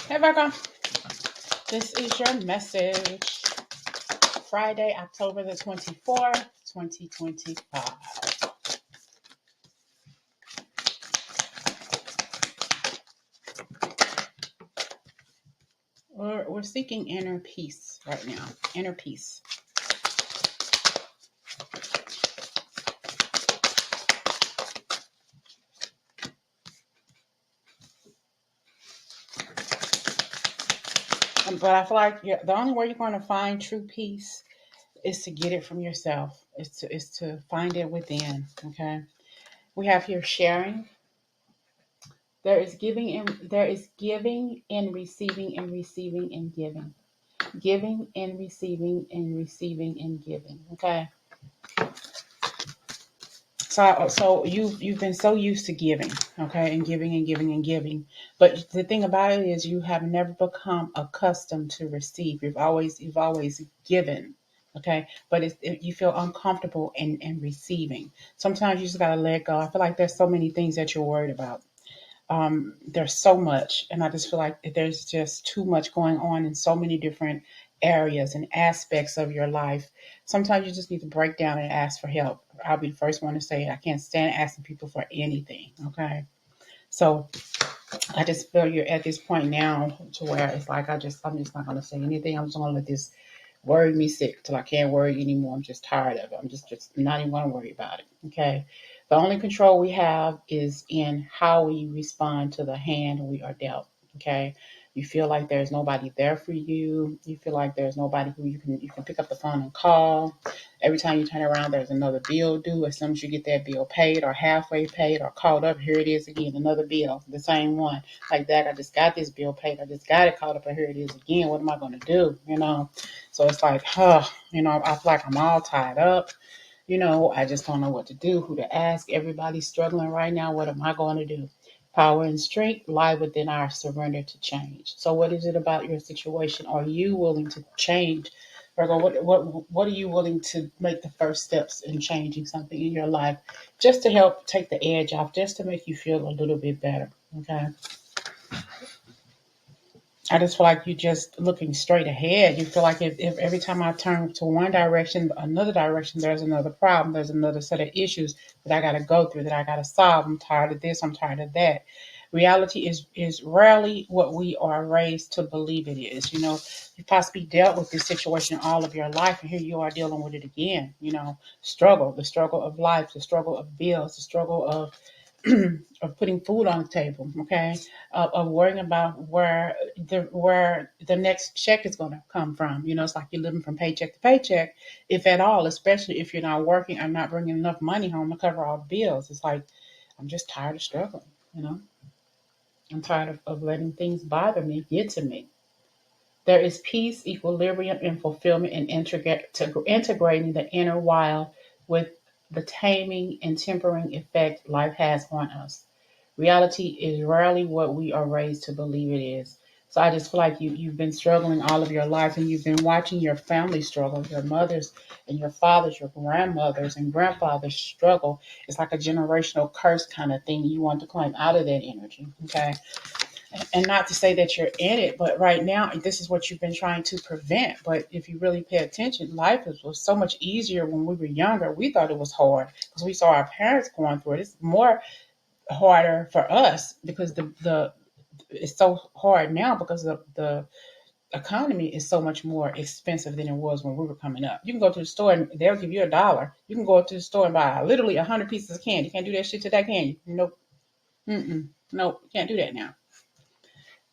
Hey Virgo, this is your message. Friday, October the 24th, 2025. We're seeking inner peace right now. Inner peace. But I feel like the only way you're going to find true peace is to get it from yourself. Is to find it within. Okay. We have here sharing. There is giving and receiving and receiving and giving. Giving and receiving and receiving and giving. Okay. So you've been so used to giving, okay, and giving and giving and giving. But the thing about it is you have never become accustomed to receive. You've always given, okay, but you feel uncomfortable in receiving. Sometimes you just gotta let go. I feel like there's so many things that you're worried about. There's so much, and I just feel like there's just too much going on in so many different areas and aspects of your life. Sometimes you just need to break down and ask for help. I'll be the first one to say it. I can't stand asking people for anything. Okay. So I just feel you're at this point now to where it's like I'm just not gonna say anything. I'm just gonna let this worry me sick till I can't worry anymore. I'm just tired of it. I'm just not even gonna worry about it. Okay. The only control we have is in how we respond to the hand we are dealt. Okay. You feel like there's nobody there for you. You feel like there's nobody who you can pick up the phone and call. Every time you turn around, there's another bill due. As soon as you get that bill paid or halfway paid or called up, here it is again, another bill, the same one. Like that, I just got this bill paid. I just got it called up, and here it is again. What am I going to do? So it's like, I feel like I'm all tied up. I just don't know what to do, who to ask. Everybody's struggling right now. What am I going to do? Power and strength lie within our surrender to change. So, what is it about your situation? Are you willing to change? Virgo, what are you willing to make the first steps in changing something in your life just to help take the edge off, just to make you feel a little bit better? Okay. I just feel like you're just looking straight ahead. You feel like if every time I turn to one direction, another direction, there's another problem. There's another set of issues that I got to go through, that I got to solve. I'm tired of this. I'm tired of that. Reality is rarely what we are raised to believe it is. You possibly dealt with this situation all of your life, and here you are dealing with it again. The struggle of life, the struggle of bills, the struggle of of putting food on the table, okay, of worrying about where the next check is going to come from. It's like you're living from paycheck to paycheck, if at all, especially if you're not working or not bringing enough money home to cover all the bills. It's like, I'm just tired of struggling. you know I'm tired of letting things bother me, get to me. There is peace, equilibrium, and fulfillment in integrating the inner wild with the taming and tempering effect life has on us. Reality is rarely what we are raised to believe it is. So I just feel like you've been struggling all of your life, and you've been watching your family struggle, your mothers and your fathers, your grandmothers and grandfathers struggle. It's like a generational curse kind of thing. You want to climb out of that energy. Okay. And not to say that you're in it, but right now, this is what you've been trying to prevent. But if you really pay attention, life was so much easier when we were younger. We thought it was hard because we saw our parents going through it. It's more harder for us because the it's so hard now because the economy is so much more expensive than it was when we were coming up. You can go to the store and they'll give you $1. You can go to the store and buy literally 100 pieces of candy. You can't do that shit today, can you? Nope. Nope. You can't do that now.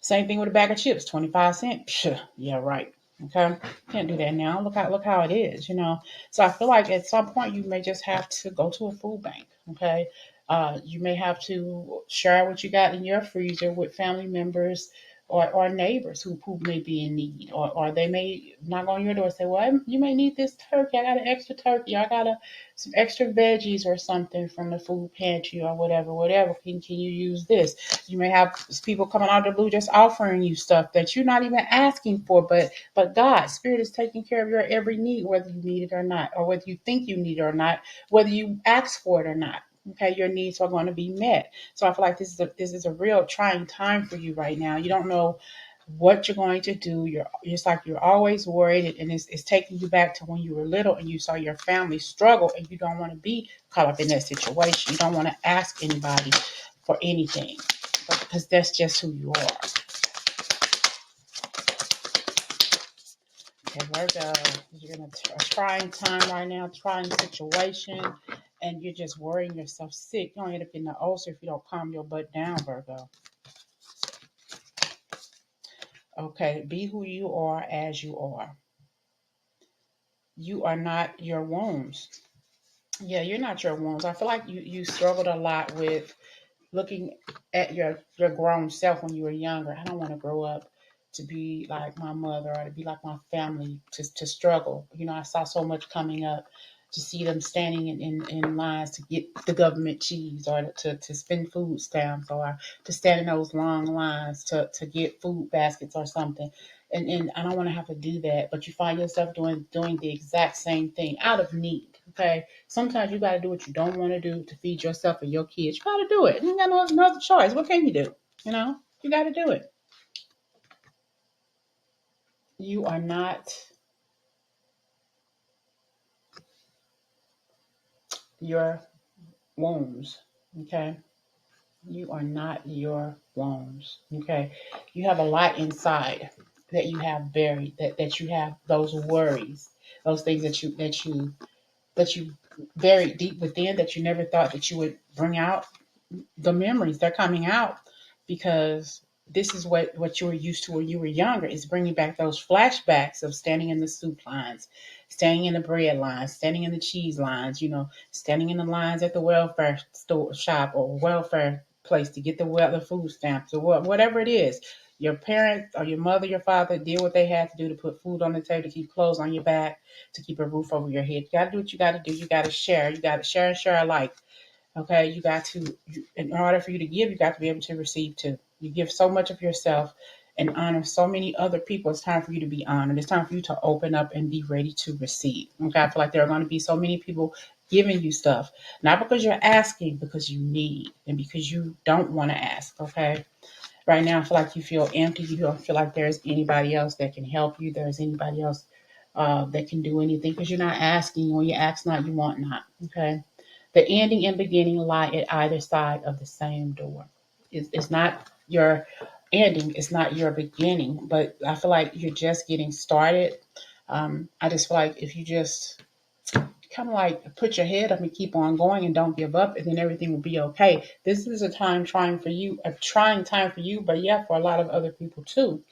Same thing with a bag of chips, 25 cents. Psh, yeah, right. Okay. Can't do that now. Look how it is. So I feel like at some point you may just have to go to a food bank. Okay. You may have to share what you got in your freezer with family members or neighbors who may be in need, or they may knock on your door and say, well, you may need this turkey. I got an extra turkey. I got some extra veggies or something from the food pantry or whatever. Can you use this? You may have people coming out of the blue just offering you stuff that you're not even asking for, but God, Spirit is taking care of your every need, whether you need it or not, or whether you think you need it or not, whether you ask for it or not. Okay, your needs are going to be met. So I feel like this is a real trying time for you right now. You don't know what you're going to do. It's like you're always worried, and it's taking you back to when you were little and you saw your family struggle, and you don't want to be caught up in that situation. You don't want to ask anybody for anything, because that's just who you are. Okay, Virgo, you're in a trying time right now, trying situation, and you're just worrying yourself sick. You're going to end up getting the ulcer if you don't calm your butt down, Virgo. Okay, be who you are as you are. You are not your wounds. Yeah, you're not your wounds. I feel like you struggled a lot with looking at your grown self when you were younger. I don't want to grow up to be like my mother or to be like my family, to struggle. I saw so much coming up, to see them standing in lines to get the government cheese, or to spend food stamps, or to stand in those long lines to get food baskets or something. And I don't want to have to do that, but you find yourself doing the exact same thing out of need. Okay, sometimes you got to do what you don't want to do to feed yourself or your kids. You got to do it. You got no other choice. What can you do? You got to do it. You are not your wounds. Okay, you are not your wounds. Okay, you have a lot inside that you have buried. That you have those worries, those things that you buried deep within that you never thought that you would bring out. The memories, they're coming out because this is what you were used to when you were younger. Is bringing back those flashbacks of standing in the soup lines, standing in the bread lines, standing in the cheese lines, standing in the lines at the welfare store shop or welfare place to get the food stamps, or whatever it is. Your parents or your mother, your father did what they had to do to put food on the table, to keep clothes on your back, to keep a roof over your head. You got to do what you got to do. You got to share. You got to share and share alike. Okay, in order for you to give, you got to be able to receive too. You give so much of yourself and honor so many other people. It's time for you to be honored. It's time for you to open up and be ready to receive. Okay, I feel like there are going to be so many people giving you stuff, not because you're asking, because you need and because you don't want to ask. Okay, right now I feel like you feel empty. You don't feel like there's anybody else that can help you. There's anybody else that can do anything, because you're not asking. When you ask not, you want not. Okay. The ending and beginning lie at either side of the same door. It's not your ending, it's not your beginning, but I feel like you're just getting started. I just feel like if you just kind of like put your head up and keep on going and don't give up, and then everything will be okay. This is a trying time for you, but yeah, for a lot of other people too.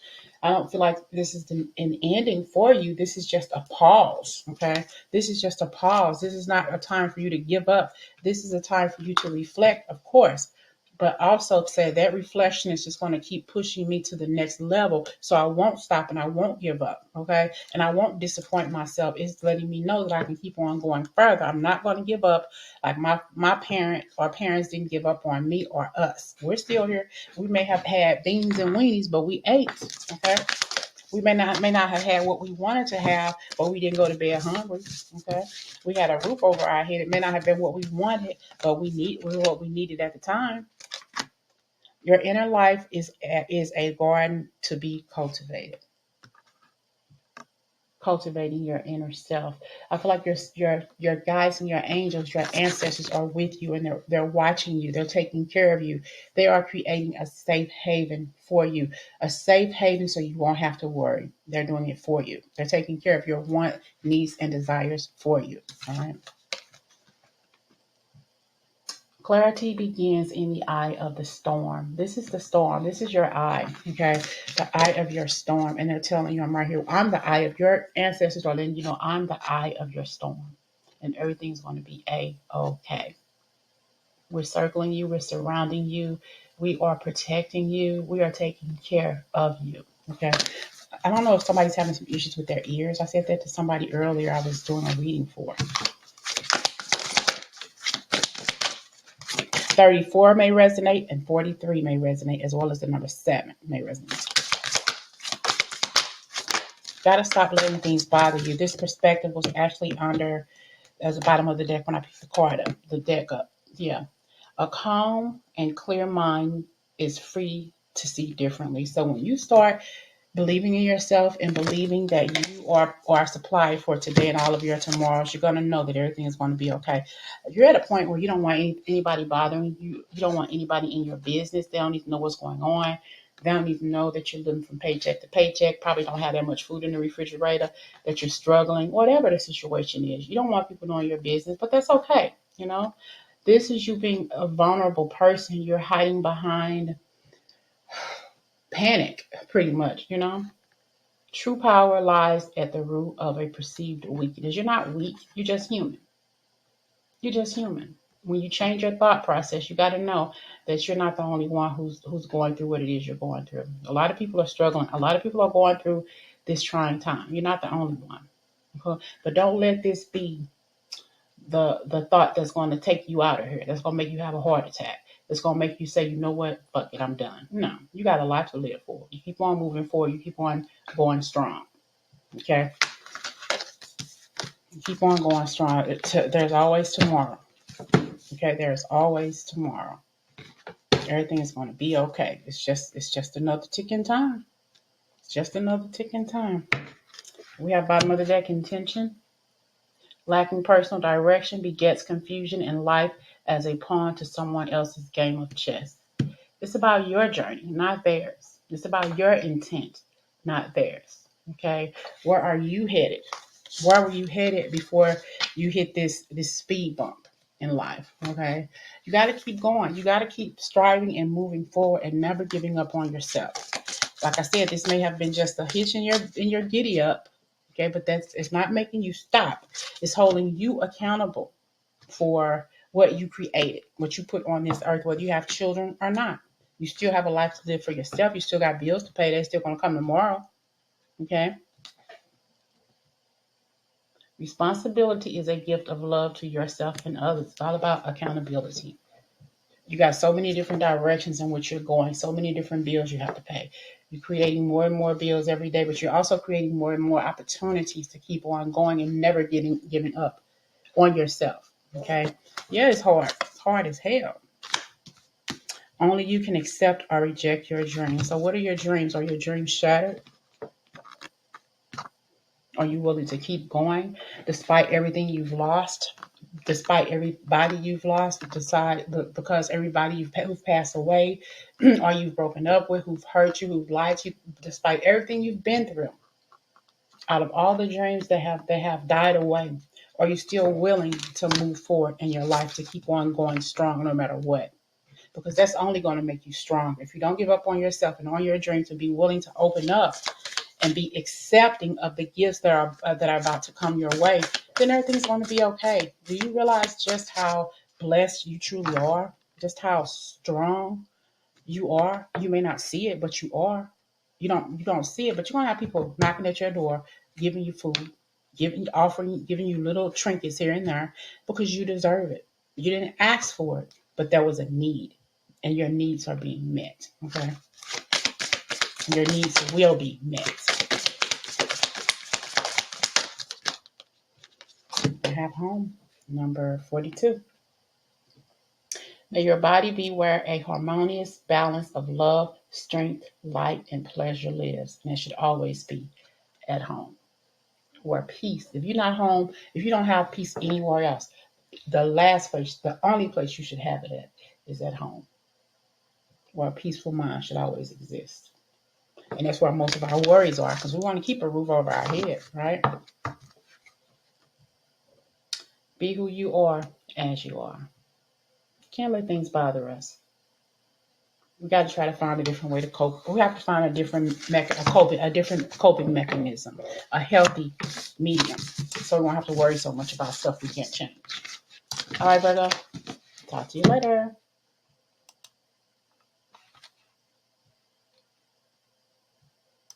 I don't feel like this is an ending for you. This is just a pause. Okay. This is just a pause. This is not a time for you to give up. This is a time for you to reflect, of course, but also say that reflection is just going to keep pushing me to the next level. So I won't stop and I won't give up. Okay. And I won't disappoint myself. It's letting me know that I can keep on going further. I'm not going to give up like my parents didn't give up on me or us. We're still here. We may have had beans and weenies, but we ate. Okay. We may not have had what we wanted to have, but we didn't go to bed hungry. Okay. We had a roof over our head. It may not have been what we wanted, but what we needed at the time. Your inner life is a garden to be cultivated. Cultivating your inner self. I feel like your guides and your angels, your ancestors are with you, and they're watching you. They're taking care of you. They are creating a safe haven for you. A safe haven so you won't have to worry. They're doing it for you. They're taking care of your want, needs, and desires for you. All right. Clarity begins in the eye of the storm. This is the storm. This is your eye, okay? The eye of your storm. And they're telling you, I'm right here. I'm the eye of your ancestors are letting you know I'm the eye of your storm. And everything's going to be A-okay. We're circling you. We're surrounding you. We are protecting you. We are taking care of you, okay? I don't know if somebody's having some issues with their ears. I said that to somebody earlier I was doing a reading for. 34 may resonate and 43 may resonate, as well as the number 7 may resonate. Gotta stop letting things bother you. This perspective was actually under as the bottom of the deck when I picked the deck up. Yeah. A calm and clear mind is free to see differently. So when you start believing in yourself and believing that you are supplied for today and all of your tomorrows, you're going to know that everything is going to be okay. You're at a point where you don't want anybody bothering you. You don't want anybody in your business. They don't even know what's going on. They don't even know that you're living from paycheck to paycheck. Probably don't have that much food in the refrigerator, that you're struggling, whatever the situation is. You don't want people knowing your business, but that's okay. You know, this is you being a vulnerable person. You're hiding behind panic, pretty much, you know. True power lies at the root of a perceived weakness. You're not weak, you're just human. You're just human. When you change your thought process, you got to know that you're not the only one who's going through what it is you're going through. A lot of people are struggling. A lot of people are going through this trying time. You're not the only one. Okay? But don't let this be the thought that's going to take you out of here. That's going to make you have a heart attack. It's going to make you say, you know what, fuck it, I'm done. No, you got a life to live for. You keep on moving forward. You keep on going strong. Okay? You keep on going strong. There's always tomorrow. Okay? There's always tomorrow. Everything is going to be okay. It's just another ticking time. It's just another ticking time. We have bottom of the deck intention. Lacking personal direction begets confusion in life as a pawn to someone else's game of chess. It's about your journey, not theirs. It's about your intent, not theirs. Okay? Where are you headed? Where were you headed before you hit this speed bump in life? Okay? You got to keep going. You got to keep striving and moving forward and never giving up on yourself. Like I said, this may have been just a hitch in your giddy up. Okay, but it's not making you stop. It's holding you accountable for what you created, what you put on this earth, whether you have children or not. You still have a life to live for yourself. You still got bills to pay. They're still going to come tomorrow. Okay? Responsibility is a gift of love to yourself and others. It's all about accountability. You got so many different directions in which you're going, so many different bills you have to pay. You're creating more and more bills every day, but you're also creating more and more opportunities to keep on going and never giving up on yourself. Okay? Yeah, it's hard. It's hard as hell. Only you can accept or reject your dreams. So what are your dreams? Are your dreams shattered? Are you willing to keep going despite everything you've lost? Despite everybody you've lost, because everybody who've passed away, or you've broken up with, who've hurt you, who've lied to you, despite everything you've been through, out of all the dreams that have died away, are you still willing to move forward in your life, to keep on going strong no matter what? Because that's only going to make you strong. If you don't give up on yourself and on your dreams, to be willing to open up and be accepting of the gifts that are about to come your way, then everything's going to be okay. Do you realize just how blessed you truly are? Just how strong you are? You may not see it, but you are. You don't see it, but you're gonna have people knocking at your door, giving you food, giving you little trinkets here and there because you deserve it. You didn't ask for it, but there was a need, and your needs are being met. Okay, your needs will be met. I have home number 42. May your body be where a harmonious balance of love, strength, light, and pleasure lives, and it should always be at home. Where peace. If you're not home, if you don't have peace anywhere else, the only place you should have it at is at home. Where a peaceful mind should always exist. And that's where most of our worries are, because we want to keep a roof over our head, right? Be who you are as you are. Can't let things bother us. We got to try to find a different way to cope. We have to find a different coping mechanism, a healthy medium, so we won't have to worry so much about stuff we can't change. All right, Virgo. Talk to you later.